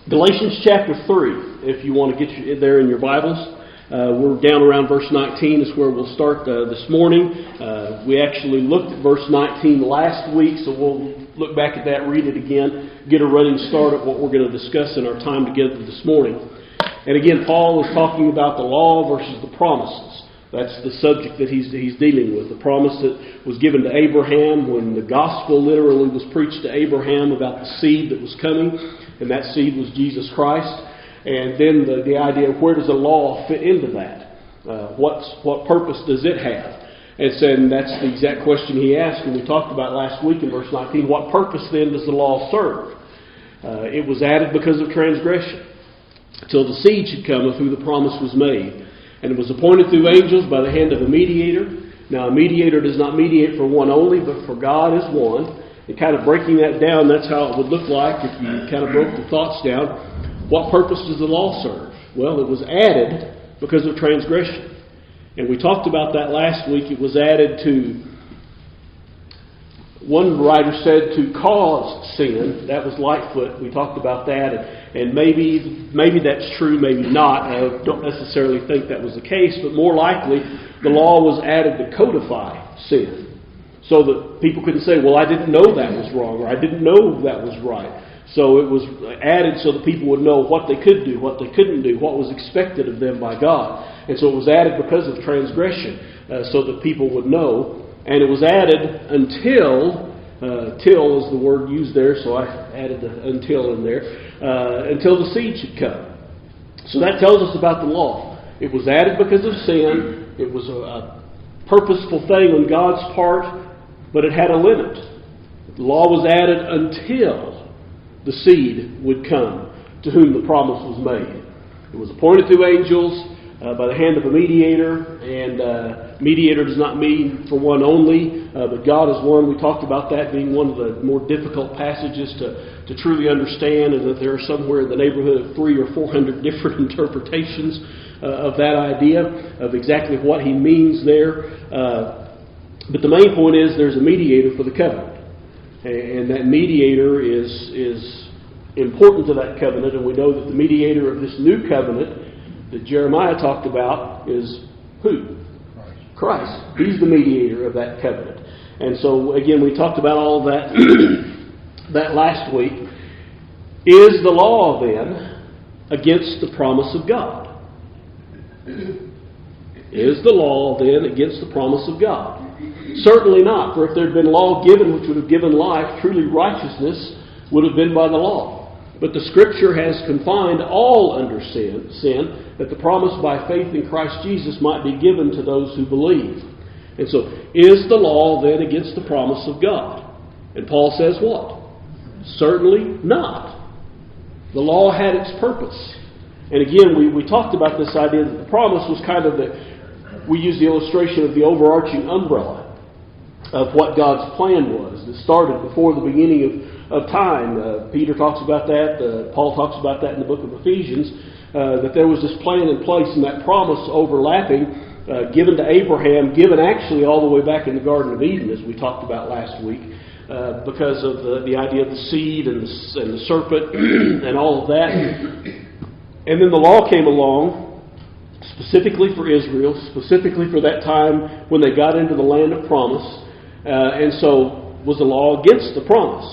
Galatians chapter 3, if you want to get there in your Bibles. We're down around verse 19 is where we'll start this morning. We actually looked at verse 19 last week, so we'll look back at that, read it again, get a running start at what we're going to discuss in our time together this morning. And again, Paul is talking about the law versus the promises. That's the subject that he's dealing with. The promise that was given to Abraham when the gospel literally was preached to Abraham about the seed that was coming, and that seed was Jesus Christ. And then the idea of where does the law fit into that? What purpose does it have? And that's the exact question he asked when we talked about last week in verse 19. What purpose then does the law serve? It was added because of transgression, till the seed should come of who the promise was made. And it was appointed through angels by the hand of a mediator. Now a mediator does not mediate for one only, but for God is one. And kind of breaking that down, that's how it would look like if you kind of broke the thoughts down. What purpose does the law serve? Well, it was added because of transgression. And we talked about that last week. It was added to, one writer said, to cause sin. That was Lightfoot. We talked about that. And maybe that's true, maybe not. I don't necessarily think that was the case, but more likely the law was added to codify sin. So that people couldn't say, well, I didn't know that was wrong, or I didn't know that was right. So it was added so that people would know what they could do, what they couldn't do, what was expected of them by God. And so it was added because of transgression, so that people would know. And it was added until, till is the word used there, so I added the until in there, until the seed should come. So that tells us about the law. It was added because of sin. It was a purposeful thing on God's part, but it had a limit. The law was added until the seed would come to whom the promise was made. It was appointed through angels by the hand of a mediator, and mediator does not mean for one only, but God is one. We talked about that being one of the more difficult passages to truly understand, and that there are somewhere in the neighborhood of 300 or 400 different interpretations of that idea, of exactly what he means there. But the main point is there's a mediator for the covenant. And that mediator is important to that covenant, and we know that the mediator of this new covenant that Jeremiah talked about is who? Christ. He's the mediator of that covenant. And so, again, we talked about all that that last week. Is the law, then, against the promise of God? Is the law, then, against the promise of God? Certainly not, for if there had been law given which would have given life, truly righteousness would have been by the law. But the Scripture has confined all under sin, that the promise by faith in Christ Jesus might be given to those who believe. And so, is the law then against the promise of God? And Paul says what? Certainly not. The law had its purpose. And again, we talked about this idea that the promise was kind of we used the illustration of the overarching umbrella of what God's plan was. It started before the beginning of time. Peter talks about that. Paul talks about that in the book of Ephesians, that there was this plan in place, and that promise overlapping, given to Abraham, given actually all the way back in the Garden of Eden, as we talked about last week, because of the idea of the seed and the serpent and all of that. And then the law came along, specifically for Israel, specifically for that time when they got into the land of promise. And so, was the law against the promise?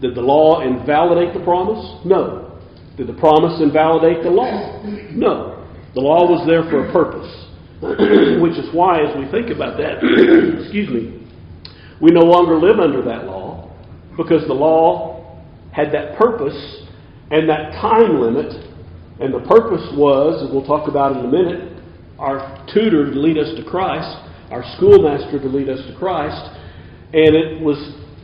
Did the law invalidate the promise? No. Did the promise invalidate the law? No. The law was there for a purpose. Which is why, as we think about that, excuse me, we no longer live under that law, because the law had that purpose and that time limit. And the purpose was, as we'll talk about in a minute, our tutor to lead us to Christ, our schoolmaster to lead us to Christ, and it was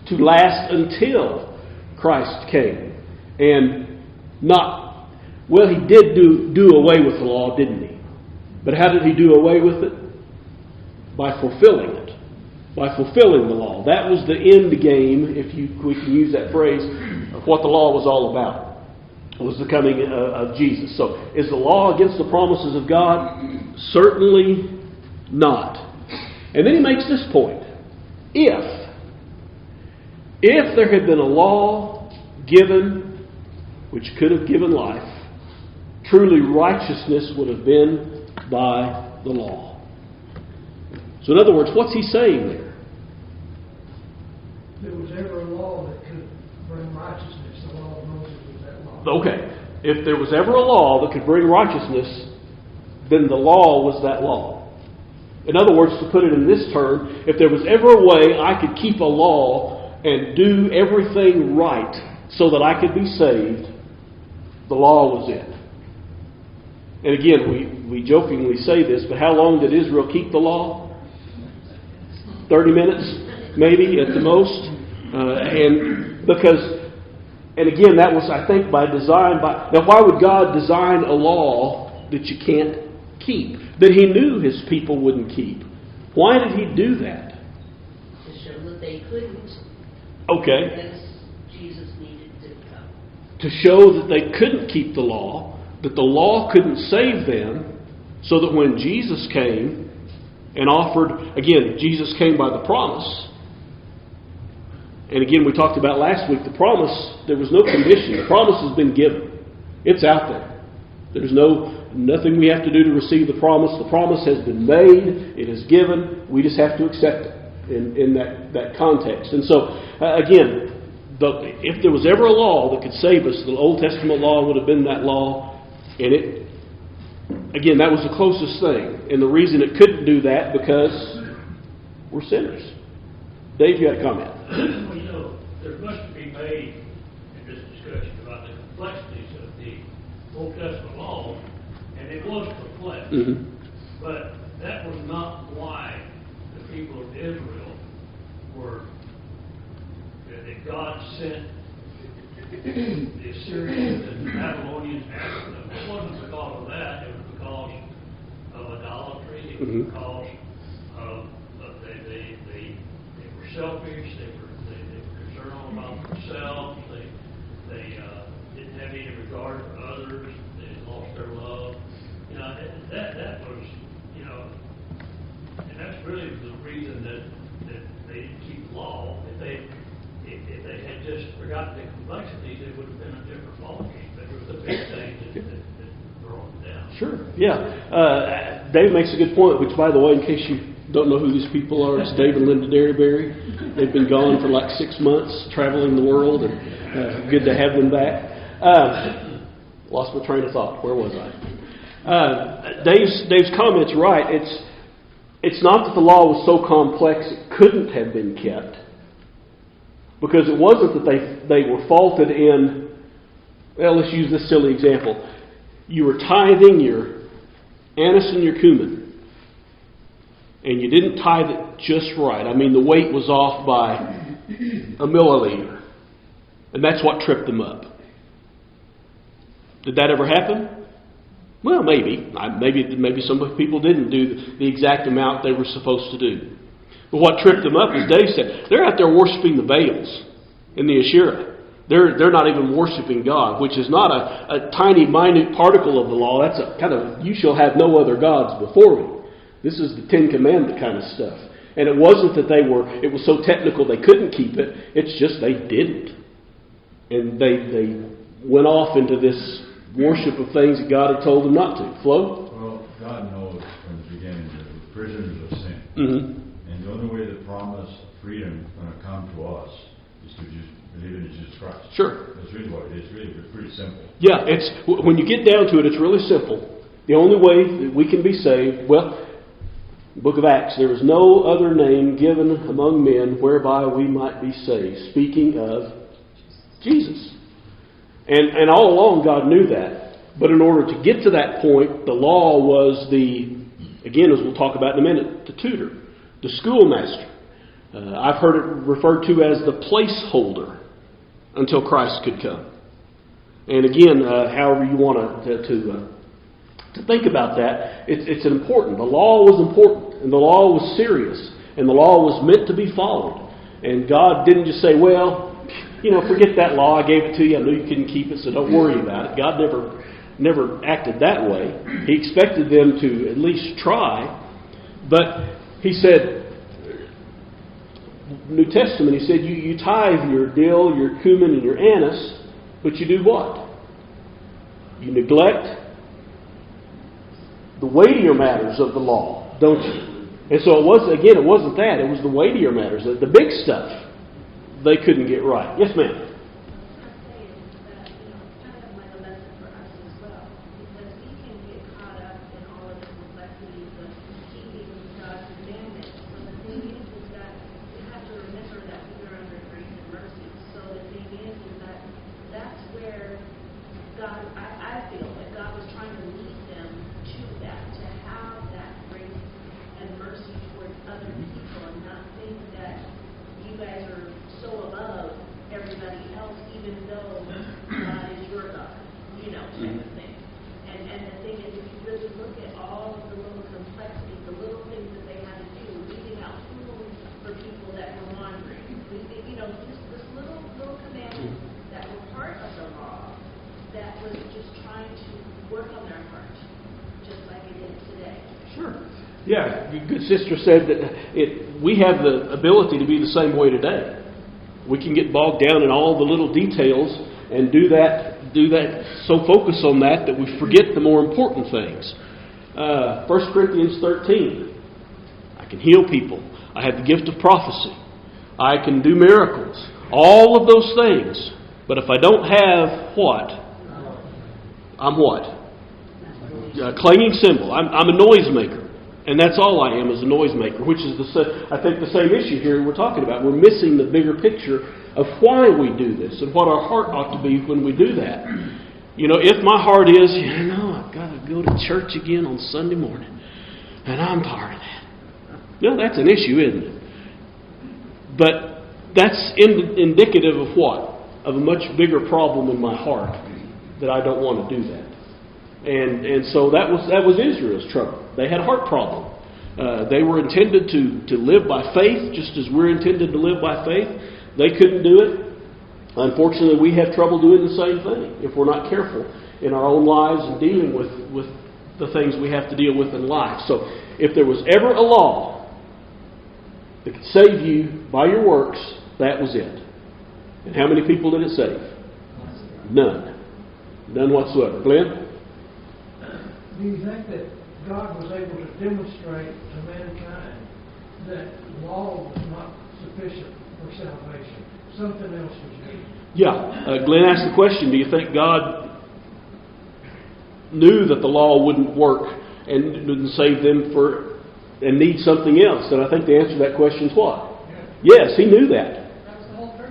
to last until Christ came. And not, well, he did do away with the law, didn't he? But how did he do away with it? By fulfilling it. By fulfilling the law. That was the end game, if we can use that phrase, of what the law was all about. Was the coming of Jesus. So, is the law against the promises of God? Certainly not. And then he makes this point. If there had been a law given which could have given life, truly righteousness would have been by the law. So in other words, what's he saying there? If there was ever a law that could bring righteousness, the law of Moses was that law. Okay, if there was ever a law that could bring righteousness, then the law was that law. In other words, to put it in this term, if there was ever a way I could keep a law and do everything right so that I could be saved, the law was it. And again, we jokingly say this, but how long did Israel keep the law? 30 minutes, maybe, at the most. And again, that was, I think, by design. Now, why would God design a law that you can't keep, that He knew His people wouldn't keep? Why did He do that? To show that they couldn't. Okay. Because Jesus needed to come. To show that they couldn't keep the law, that the law couldn't save them, so that when Jesus came and offered, again, Jesus came by the promise. And again, we talked about last week, the promise, there was no condition. The promise has been given. It's out there. There's nothing we have to do to receive the promise. The promise has been made. It is given. We just have to accept it in that context. And so, again, if there was ever a law that could save us, the Old Testament law would have been that law. And again, that was the closest thing. And the reason it couldn't do that, because we're sinners. Dave, you had a comment. Well, there's much to be made in this discussion about the complexities of the Old Testament law, and it was complex. Mm-hmm. But that was not why the people of Israel that God sent the Assyrians and the Babylonians after them. It wasn't because of that. It was because of idolatry. It was because of they were selfish. They were concerned all about themselves. They didn't have any regard for others. They lost their love. That was, and that's really the reason that they didn't keep the law. If they had just forgotten the complexities, it would have been a different ballgame. But it was the big thing that brought them down. Sure, yeah. Dave makes a good point, which, by the way, in case you don't know who these people are, it's Dave and Linda Derryberry. They've been gone for like 6 months, traveling the world, and good to have them back. Lost my train of thought. Where was I? Dave's comment's right. It's not that the law was so complex it couldn't have been kept, because it wasn't that they were faulted in. Well, let's use this silly example. You were tithing your anise and your cumin, and you didn't tithe it just right. I mean, the weight was off by a milliliter, and that's what tripped them up. Did that ever happen? Well, maybe. Maybe some people didn't do the exact amount they were supposed to do. But what tripped them up, as Dave said, they're out there worshiping the Baals and the Asherah. They're not even worshiping God, which is not a tiny, minute particle of the law. That's a kind of, you shall have no other gods before me. This is the Ten Commandment kind of stuff. And it wasn't that it was so technical they couldn't keep it. It's just they didn't. And they went off into this worship of things that God had told them not to. Flo? Well, God knows from the beginning that we're prisoners of sin. Mm-hmm. And the only way the promise of freedom is going to come to us is to just believe in Jesus Christ. Sure. That's really what it is. It's pretty simple. Yeah, when you get down to it, it's really simple. The only way that we can be saved, well, Book of Acts, there is no other name given among men whereby we might be saved. Speaking of Jesus. And all along God knew that. But in order to get to that point, the law was again, as we'll talk about in a minute, the tutor, the schoolmaster. I've heard it referred to as the placeholder until Christ could come. And again, however you want to think about that, it's important. The law was important, and the law was serious, and the law was meant to be followed. And God didn't just say, well, forget that law. I gave it to you. I knew you couldn't keep it, so don't worry about it. God never acted that way. He expected them to at least try. But He said, New Testament, He said, you tithe your dill, your cumin, and your anise, but you do what? You neglect the weightier matters of the law, don't you? And so it wasn't that. It was the weightier matters, the big stuff they couldn't get right. Yes, ma'am. Yeah, your good sister said that we have the ability to be the same way today. We can get bogged down in all the little details and do that, so focus on that we forget the more important things. 1 Corinthians 13. I can heal people. I have the gift of prophecy. I can do miracles. All of those things. But if I don't have what? I'm what? A clanging cymbal. I'm a noisemaker. And that's all I am, is a noisemaker, which is, I think, the same issue here we're talking about. We're missing the bigger picture of why we do this and what our heart ought to be when we do that. You know, if my heart is, I've got to go to church again on Sunday morning, and I'm tired of that. That's an issue, isn't it? But that's indicative of what? Of a much bigger problem in my heart, that I don't want to do that. And so that was Israel's trouble. They had a heart problem. They were intended to live by faith, just as we're intended to live by faith. They couldn't do it. Unfortunately, we have trouble doing the same thing if we're not careful in our own lives and dealing with the things we have to deal with in life. So if there was ever a law that could save you by your works, that was it. And how many people did it save? None. None whatsoever. Glenn? Do you think that God was able to demonstrate to mankind that law was not sufficient for salvation? Something else was needed. Yeah. Glenn asked the question, do you think God knew that the law wouldn't work and didn't save them and need something else? And I think the answer to that question is what? Yes, He knew that.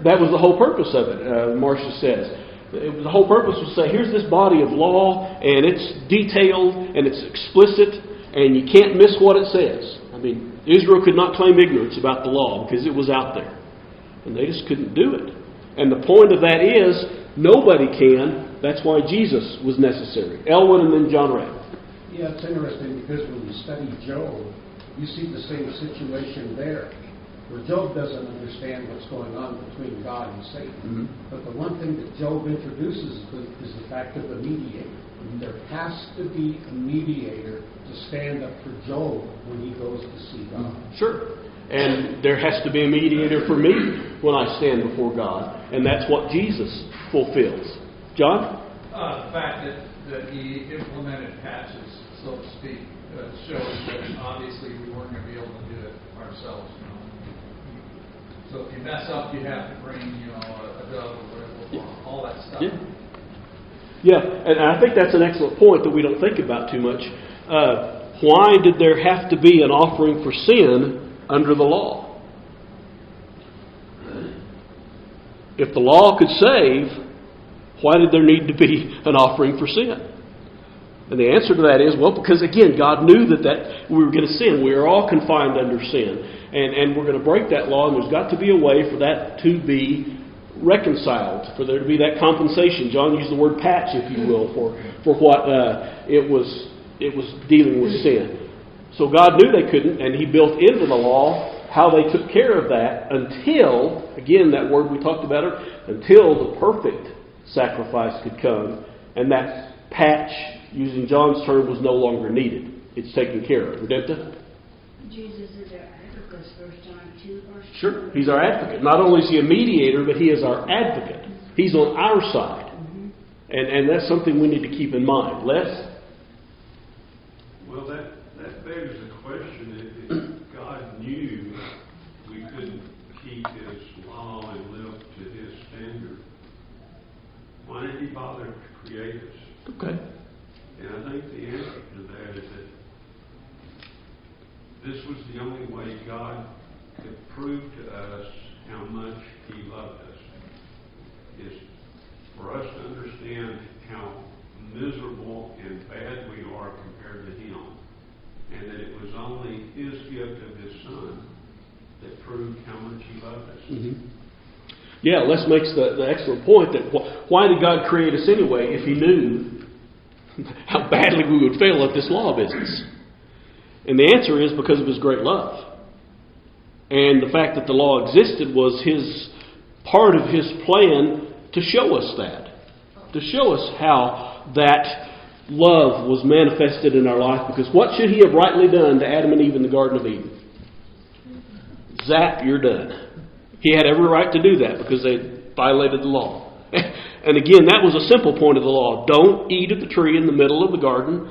That was the whole purpose of it, Marcia says. The whole purpose was to say, here's this body of law, and it's detailed, and it's explicit, and you can't miss what it says. I mean, Israel could not claim ignorance about the law because it was out there. And they just couldn't do it. And the point of that is, nobody can. That's why Jesus was necessary. Elwin and then John Ray. Yeah, it's interesting because when you study Job, you see the same situation there, where Job doesn't understand what's going on between God and Satan. Mm-hmm. But the one thing that Job introduces is the fact of the mediator. Mm-hmm. There has to be a mediator to stand up for Job when he goes to see God. Sure. And there has to be a mediator for me when I stand before God. And that's what Jesus fulfills. John? The fact that he implemented patches, so to speak, shows that obviously we weren't going to be able to do it ourselves. So if you mess up, you have to bring, a dove or whatever, all that stuff. Yeah, and I think that's an excellent point that we don't think about too much. Why did there have to be an offering for sin under the law? If the law could save, why did there need to be an offering for sin? And the answer to that is, well, because again, God knew that we were going to sin. We are all confined under sin. And we're going to break that law, and there's got to be a way for that to be reconciled, for there to be that compensation. John used the word patch, if you will, for what it was dealing with sin. So God knew they couldn't, and He built into the law how they took care of that until, again, that word we talked about, until the perfect sacrifice could come, and that patch, using John's term, was no longer needed. It's taken care of. Redempta? Jesus is our advocate, 1 John 2. Sure, He's our advocate. Not only is He a mediator, but He is our advocate. He's on our side. Mm-hmm. And that's something we need to keep in mind. Les? Well, that begs the question, if God knew we couldn't keep His law and live to His standard, why did He bother to create us? Okay. And I think the answer to that is that this was the only way God could prove to us how much He loved us, is for us to understand how miserable and bad we are compared to Him, and that it was only His gift of His Son that proved how much He loved us. Mm-hmm. Yeah, Les makes the excellent point that why did God create us anyway if He knew how badly we would fail at this law business? And the answer is because of His great love. And the fact that the law existed was His part of His plan to show us that. To show us how that love was manifested in our life. Because what should He have rightly done to Adam and Eve in the Garden of Eden? Zap, you're done. He had every right to do that because they violated the law. And again, that was a simple point of the law. Don't eat of the tree in the middle of the garden.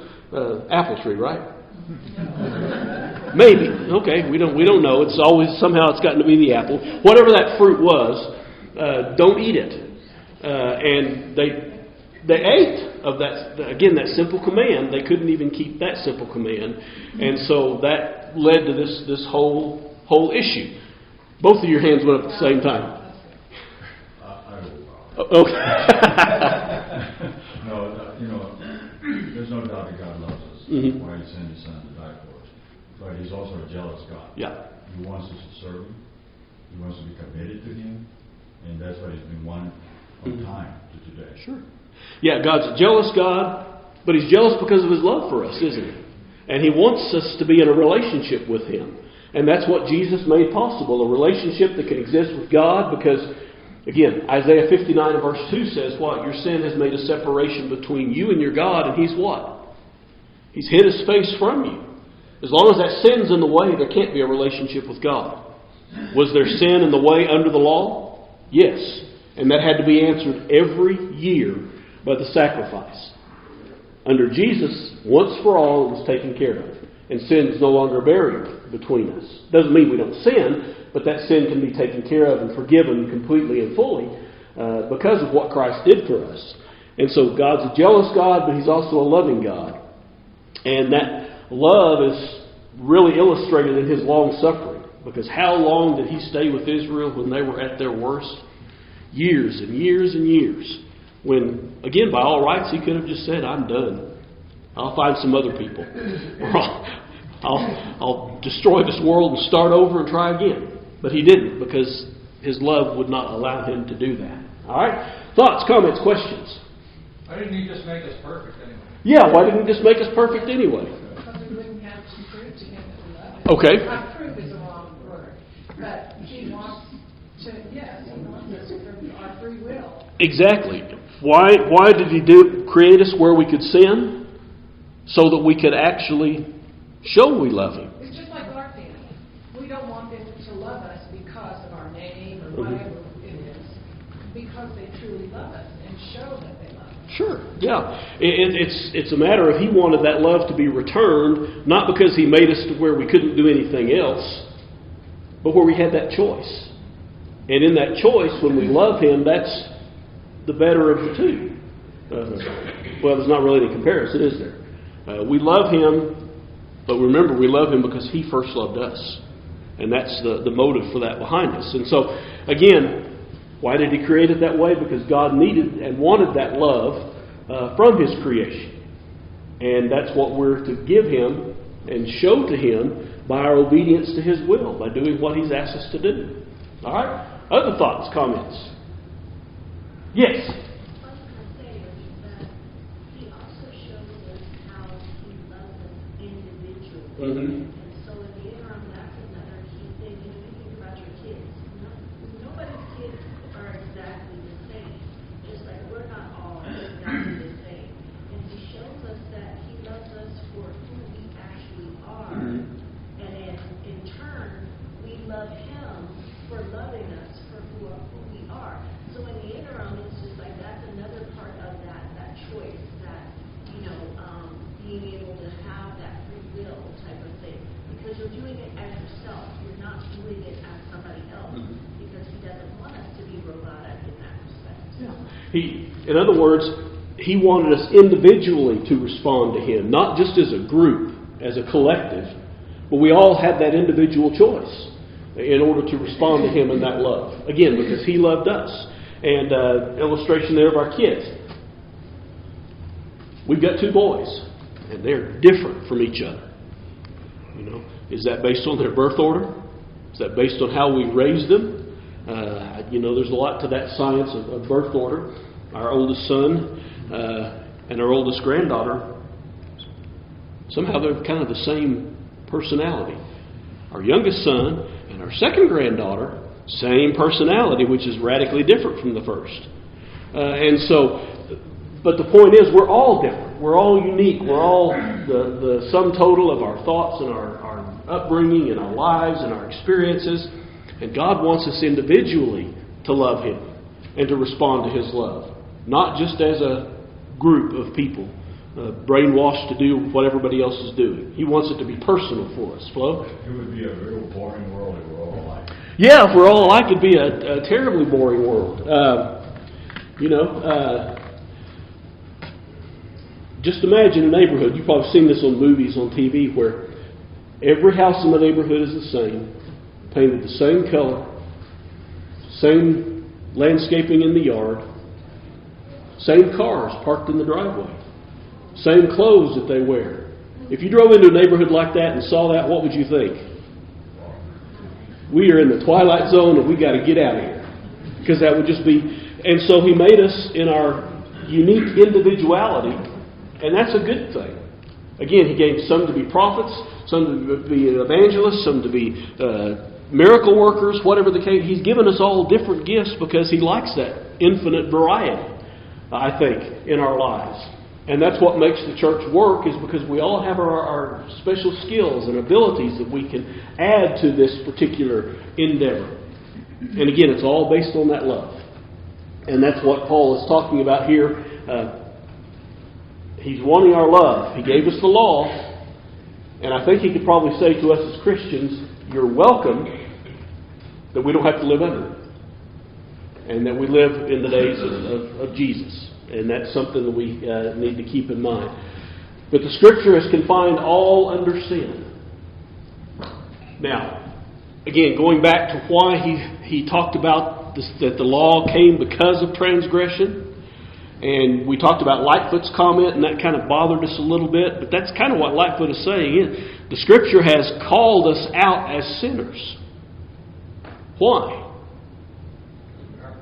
Apple tree, right? Maybe. Okay, we don't know. It's always, somehow it's gotten to be the apple. Whatever that fruit was, don't eat it. And they ate of that, again, that simple command. They couldn't even keep that simple command. And so that led to this whole issue. Both of your hands went up at the same time. Okay. No, there's no doubt that God loves us. Mm-hmm. Why He sent His Son to die for us. But He's also a jealous God. Yeah. He wants us to serve Him. He wants to be committed to Him. And that's what He's been wanting from time to today. Sure. Yeah, God's a jealous God, but He's jealous because of His love for us, isn't He? And He wants us to be in a relationship with Him. And that's what Jesus made possible, a relationship that can exist with God because, again, Isaiah 59 and verse 2 says what? Your sin has made a separation between you and your God, and He's what? He's hid His face from you. As long as that sin's in the way, there can't be a relationship with God. Was there sin in the way under the law? Yes. And that had to be answered every year by the sacrifice. Under Jesus, once for all, it was taken care of. And sin is no longer a barrier between us. Doesn't mean we don't sin, but that sin can be taken care of and forgiven completely and fully because of what Christ did for us. And so God's a jealous God, but He's also a loving God. And that love is really illustrated in His long suffering. Because how long did He stay with Israel when they were at their worst? Years and years and years. When, again, by all rights, He could have just said, I'm done. I'll find some other people. Or I'll destroy this world and start over and try again. But He didn't because His love would not allow Him to do that. All right? Thoughts, comments, questions? Why didn't He just make us perfect anyway? Yeah, why didn't He just make us perfect anyway? Because we wouldn't have to prove to Him that we love Him. Okay. Not prove is the wrong word. But He wants to, yes, He wants us from our free will. Exactly. Why did He create us where we could sin? So that we could actually show we love Him. It's just like our family. We don't want them to love us because of our name or whatever it is. Because they truly love us and show that they love us. Sure, yeah. It's a matter of He wanted that love to be returned, not because He made us to where we couldn't do anything else, but where we had that choice. And in that choice, when we love Him, that's the better of the two. Well, there's not really any comparison, is there? We love Him, but remember, we love Him because He first loved us. And that's the motive for that behind us. And so, again, why did He create it that way? Because God needed and wanted that love from His creation. And that's what we're to give Him and show to Him by our obedience to His will, by doing what He's asked us to do. All right? Other thoughts, comments? Yes? Mm-hmm. And so in the interim, that's another key thing. You think about your kids. Nobody's kids are exactly the same. Just like we're not all exactly the same. And He shows us that He loves us for who we actually are. Mm-hmm. And in turn, we love Him for loving us for who we are. So in the interim, it's just like that's another part of that will type of thing. Because you're doing it as yourself. You're not doing it as somebody else. Because He doesn't want us to be robotic in that respect. In other words, He wanted us individually to respond to Him, not just as a group, as a collective, but we all had that individual choice in order to respond to Him in that love. Again, because He loved us. And illustration there of our kids. We've got 2 boys, and they're different from each other. You know, is that based on their birth order? Is that based on how we raised them? There's a lot to that science of birth order. Our oldest son and our oldest granddaughter, somehow they're kind of the same personality. Our youngest son and our second granddaughter, same personality, which is radically different from the first. But the point is, we're all different. We're all unique. We're all the sum total of our thoughts and our upbringing and our lives and our experiences. And God wants us individually to love Him and to respond to His love. Not just as a group of people brainwashed to do what everybody else is doing. He wants it to be personal for us. Flo? It would be a real boring world if we're all alike. Yeah, if we're all alike, it'd be a terribly boring world. Just imagine a neighborhood. You've probably seen this on movies, on TV, where every house in the neighborhood is the same, painted the same color, same landscaping in the yard, same cars parked in the driveway, same clothes that they wear. If you drove into a neighborhood like that and saw that, what would you think? We are in the twilight zone and we got to get out of here. Because that would just be... And so He made us in our unique individuality, and that's a good thing. Again, He gave some to be prophets, some to be evangelists, some to be miracle workers, whatever the case. He's given us all different gifts because He likes that infinite variety, I think, in our lives. And that's what makes the church work, is because we all have our special skills and abilities that we can add to this particular endeavor. And again, it's all based on that love. And that's what Paul is talking about here. He's wanting our love. He gave us the law. And I think he could probably say to us as Christians, you're welcome, that we don't have to live under it. And that we live in the days of Jesus. And that's something that we need to keep in mind. But the Scripture has confined all under sin. Now, again, going back to why he talked about this, that the law came because of transgression. And we talked about Lightfoot's comment, and that kind of bothered us a little bit. But that's kind of what Lightfoot is saying. The Scripture has called us out as sinners. Why?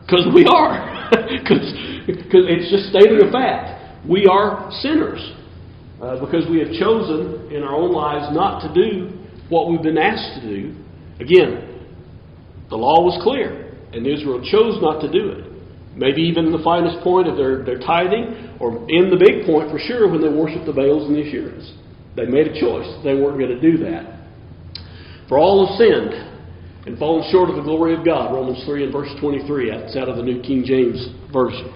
Because we are. Because it's just stating a fact. We are sinners. Because we have chosen in our own lives not to do what we've been asked to do. Again, the law was clear, and Israel chose not to do it. Maybe even the finest point of their tithing, or in the big point for sure when they worshiped the Baals and the Asherahs. They made a choice. They weren't going to do that. For all have sinned and fallen short of the glory of God. Romans 3 and verse 23. That's out of the New King James Version.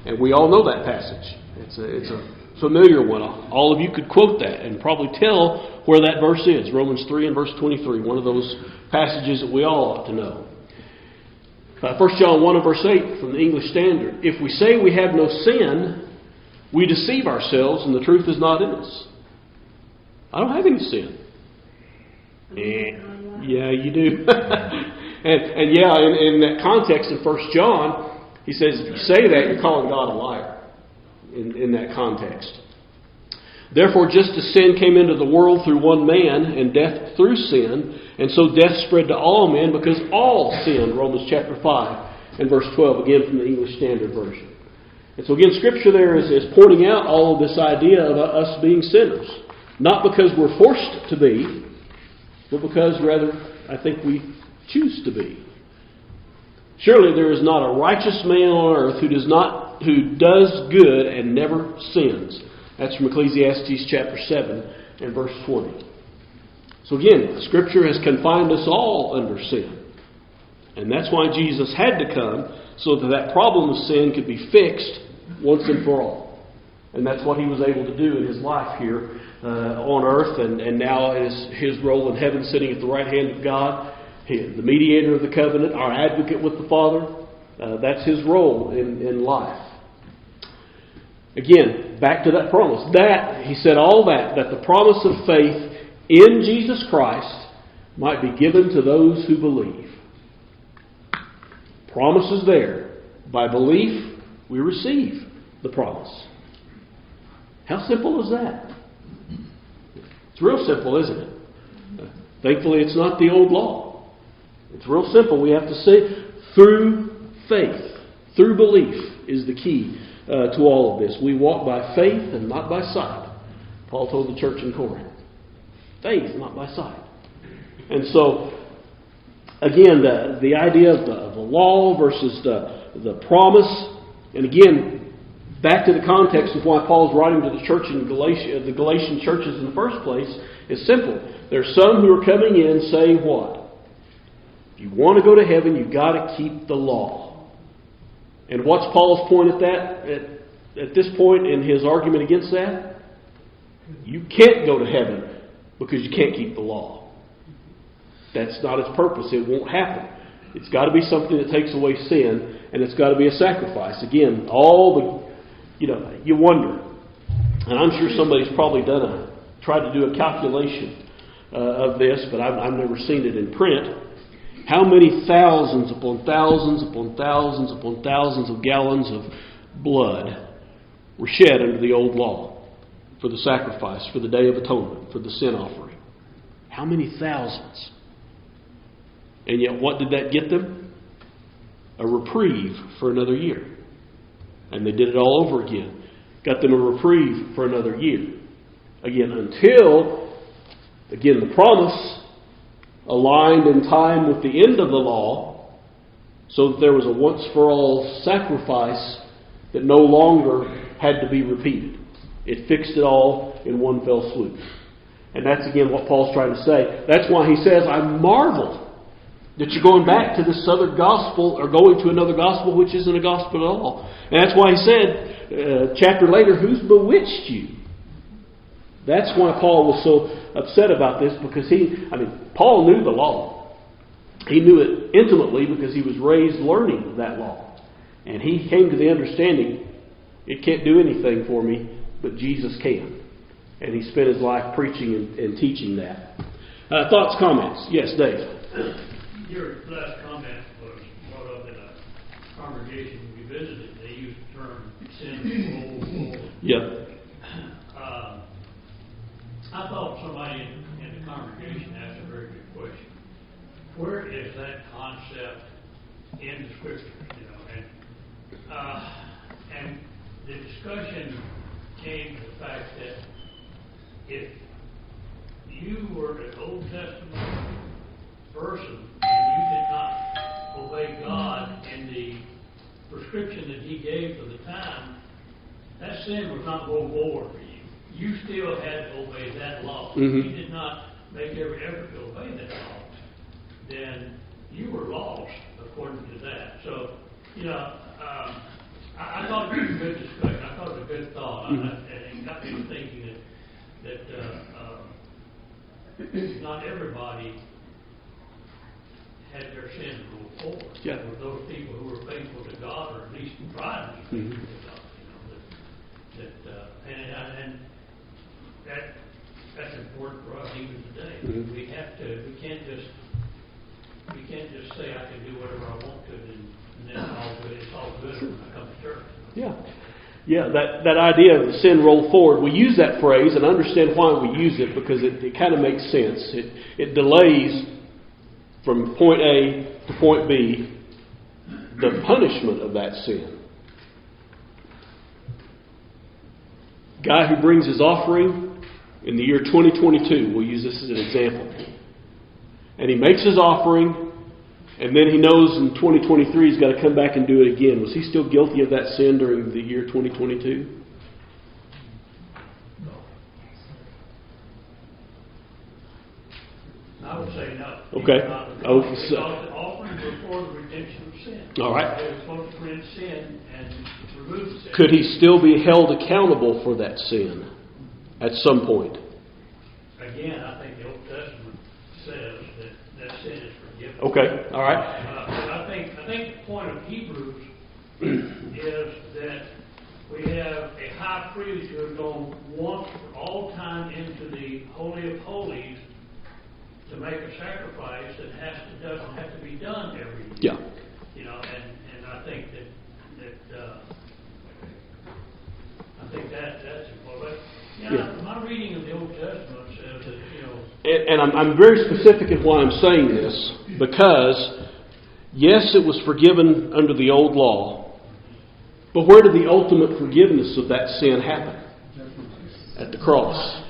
And we all know that passage. It's a familiar one. All of you could quote that and probably tell where that verse is. Romans 3 and verse 23. One of those passages that we all ought to know. 1 John 1 and verse 8 from the English Standard. If we say we have no sin, we deceive ourselves and the truth is not in us. I don't have any sin. Yeah, you do. and in that context in 1 John, he says if you say that, you're calling God a liar in that context. Therefore, just as sin came into the world through one man, and death through sin, and so death spread to all men because all sinned. Romans chapter 5 and verse 12, again from the English Standard Version. And so again, Scripture there is pointing out all of this idea of us being sinners. Not because we're forced to be, but because rather I think we choose to be. Surely there is not a righteous man on earth who does good and never sins. That's from Ecclesiastes chapter 7 and verse 20. So again, the Scripture has confined us all under sin. And that's why Jesus had to come, so that problem of sin could be fixed once and for all. And that's what he was able to do in his life here on earth, and now is his role in heaven, sitting at the right hand of God, the mediator of the covenant, our advocate with the Father. That's his role in life. Again, back to that promise. That, he said all that the promise of faith in Jesus Christ might be given to those who believe. Promise is there. By belief, we receive the promise. How simple is that? It's real simple, isn't it? Thankfully, it's not the old law. It's real simple. We have to say, through faith, through belief is the key to all of this. We walk by faith and not by sight. Paul told the church in Corinth. Faith, not by sight. And so, again, the idea of the law versus the promise, and again, back to the context of why Paul's writing to the church in Galatia, the Galatian churches in the first place, is simple. There's some who are coming in saying what? If you want to go to heaven, you've got to keep the law. And what's Paul's point at this point in his argument against that? You can't go to heaven because you can't keep the law. That's not its purpose. It won't happen. It's got to be something that takes away sin, and it's got to be a sacrifice. Again, you wonder, and I'm sure somebody's probably tried to do a calculation of this, but I've never seen it in print. How many thousands upon thousands upon thousands upon thousands of gallons of blood were shed under the old law for the sacrifice, for the Day of Atonement, for the sin offering? How many thousands? And yet what did that get them? A reprieve for another year. And they did it all over again. Got them a reprieve for another year. Again, until, the promise aligned in time with the end of the law, so that there was a once-for-all sacrifice that no longer had to be repeated. It fixed it all in one fell swoop. And that's again what Paul's trying to say. That's why he says, I marvel that you're going back to this other gospel, or going to another gospel which isn't a gospel at all. And that's why he said, chapter later, who's bewitched you? That's why Paul was so upset about this, because Paul knew the law. He knew it intimately because he was raised learning that law. And he came to the understanding, it can't do anything for me, but Jesus can. And he spent his life preaching and teaching that. Thoughts, comments? Yes, Dave. Your last comment was brought up in a congregation we visited. They used the term sin roll. Yeah. I thought somebody in the congregation asked a very good question. Where is that concept in the Scriptures? And the discussion came to the fact that if you were an Old Testament person and you did not obey God in the prescription that He gave for the time, that sin was not rolled forward for you. You still had to obey that law. Mm-hmm. If you did not make every effort to obey that law, then you were lost according to that. So, I thought it was a good discussion. I thought it was a good thought. Mm-hmm. And it got me thinking that not everybody had their sins rolled forward. Yeah. There were those people who were faithful to God, or at least tried to be faithful to God. And that's important for us even today. Mm-hmm. We can't just say I can do whatever I want to, and then it's all good when I come to church. Yeah, that idea of the sin rolled forward, we use that phrase, and understand why we use it, because it kind of makes sense. It delays from point A to point B the punishment of that sin. Guy who brings his offering in the year 2022, we'll use this as an example, and he makes his offering, and then he knows in 2023 he's got to come back and do it again. Was he still guilty of that sin during the year 2022? No. I would say no. Okay. Because the offerings were for the redemption of sin. All right. They were supposed to prevent sin, and remove the sin. Could he still be held accountable for that sin at some point? Again, I think the Old Testament says that sin is forgiven. Okay, all right. But I think the point of Hebrews is that we have a high priest who has gone once for all time into the Holy of Holies to make a sacrifice that doesn't have to be done every year. Yeah. You know, and I think that's important. But my reading of the Old Testament says that, you know. And I'm very specific in why I'm saying this, because yes, it was forgiven under the old law, but where did the ultimate forgiveness of that sin happen? At the cross.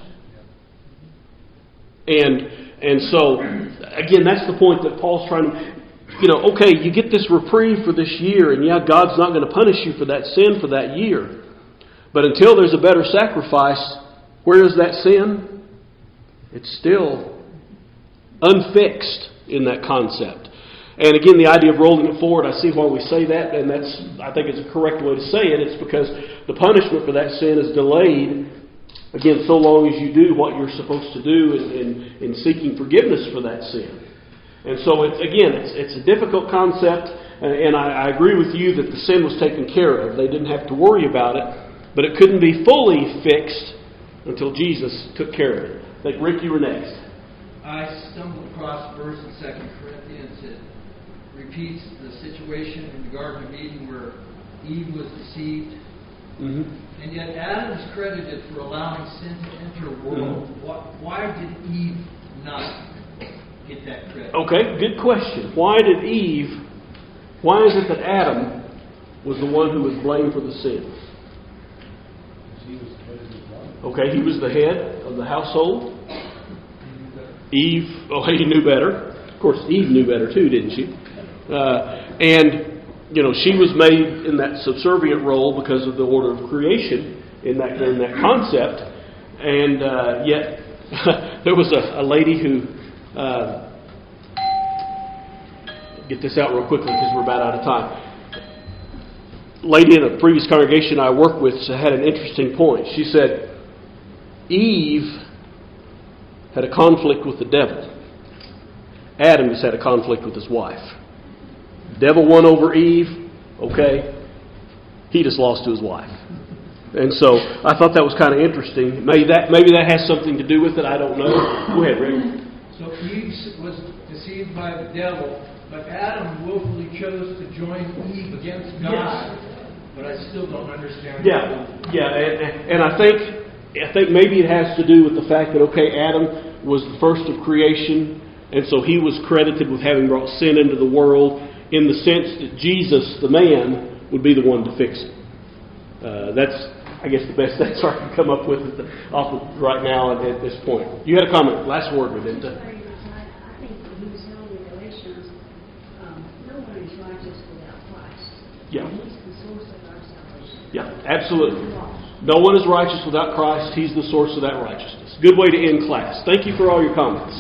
And so, again, that's the point that Paul's trying to, you know, okay, you get this reprieve for this year, and yeah, God's not going to punish you for that sin for that year. But until there's a better sacrifice, where is that sin? It's still unfixed in that concept. And again, the idea of rolling it forward, I see why we say that, and I think it's a correct way to say it. It's because the punishment for that sin is delayed, again, so long as you do what you're supposed to do in seeking forgiveness for that sin. And so, it's a difficult concept, and I agree with you that the sin was taken care of. They didn't have to worry about it, but it couldn't be fully fixed until Jesus took care of it. I think, Rick, you were next. I stumbled across a verse in 2 Corinthians that repeats the situation in the Garden of Eden where Eve was deceived. Mm-hmm. And yet Adam is credited for allowing sin to enter the world. Mm-hmm. Why did Eve not get that credit? Okay, good question. Why is it that Adam was the one who was blamed for the sin? Okay, he was the head of the household. Eve, he knew better. Of course, Eve knew better too, didn't she? And, you know, she was made in that subservient role because of the order of creation in that concept. And yet, there was a lady who, get this out real quickly because we're about out of time. Lady in a previous congregation I worked with had an interesting point. She said, Eve had a conflict with the devil. Adam just had a conflict with his wife. The devil won over Eve, okay. He just lost to his wife. And so I thought that was kind of interesting. Maybe that has something to do with it. I don't know. Go ahead, Rick. So Eve was deceived by the devil, but Adam willfully chose to join Eve against God. Yes. But I still don't understand. Yeah, and I think maybe it has to do with the fact that, okay, Adam was the first of creation, and so he was credited with having brought sin into the world in the sense that Jesus, the man, would be the one to fix it. That's, I guess, the best answer I can come up with right now at this point. You had a comment. Last word, Melinda. I think that he was telling the Galatians, no one is righteous without Christ. Yeah. And he's the source of our salvation. Yeah, absolutely. No one is righteous without Christ. He's the source of that righteousness. Good way to end class. Thank you for all your comments.